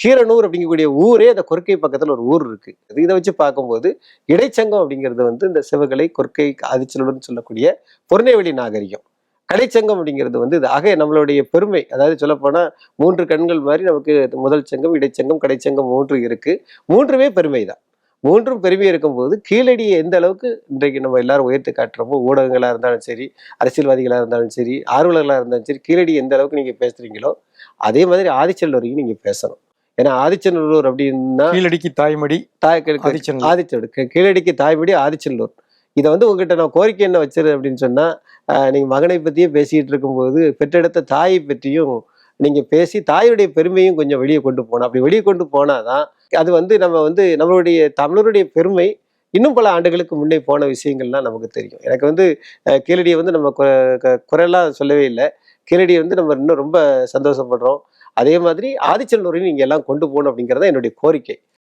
கீரனூர் அப்படிங்கக்கூடிய ஊரே அந்த கொற்கை பக்கத்துல ஒரு ஊர் இருக்கு. இதை வச்சு பார்க்கும்போது இடைச்சங்கம் அப்படிங்கிறது வந்து இந்த சிவகலை, கொற்கை, ஆதிச்சநல்லூர்னு சொல்லக்கூடிய பொருநெல்வேலி நாகரிகம். கடைச்சங்கம் அப்படிங்கிறது வந்து இது ஆக நம்மளுடைய பெருமை. அதாவது சொல்லப்போனா 3 கண்கள் மாதிரி நமக்கு முதல் சங்கம், இடைச்சங்கம், கடைச்சங்கம் 3 இருக்கு. 3மே பெருமை தான். 3ம் பெருமை இருக்கும்போது கீழடியை எந்த அளவுக்கு இன்றைக்கு நம்ம எல்லாரும் உயர்த்தி காட்டுறோமோ, ஊடகங்களா இருந்தாலும் சரி, அரசியல்வாதிகளா இருந்தாலும் சரி, ஆர்வலர்களா இருந்தாலும் சரி, கீழடி எந்த அளவுக்கு நீங்க பேசுறீங்களோ அதே மாதிரி ஆதிச்சநல்லூரையும் நீங்க பேசணும். ஏன்னா ஆதிச்சநல்லூர் அப்படின்னா கீழடிக்கு தாய்மடி ஆதிச்சநல்லூர். ஆதிச்சநல்லூர் கீழடிக்கு தாய்மடி ஆதிச்சநல்லூர். இதை வந்து உங்ககிட்ட நான் கோரிக்கை என்ன வச்சிரு அப்படின்னு சொன்னா, நீங்க மகனை பத்தியே பேசிட்டு இருக்கும்போது பெற்றெடுத்த தாயை பற்றியும் நீங்க பேசி தாயுடைய பெருமையும் கொஞ்சம் வெளியே கொண்டு போகணும். அப்படி வெளியே கொண்டு போனாதான் அது வந்து நம்ம வந்து நம்மளுடைய தமிழருடைய பெருமை இன்னும் பல ஆண்டுகளுக்கு முன்னே போன விஷயங்கள்லாம் நமக்கு தெரியும். எனக்கு வந்து கீழடியை வந்து நம்ம குறையெல்லாம் சொல்லவே இல்லை. கீழடியை வந்து நம்ம இன்னும் ரொம்ப சந்தோஷப்படுறோம். அதே மாதிரி ஆதிச்சநல்லூரையும் நீங்க எல்லாம் கொண்டு போகணும் அப்படிங்கிறத என்னுடைய கோரிக்கை.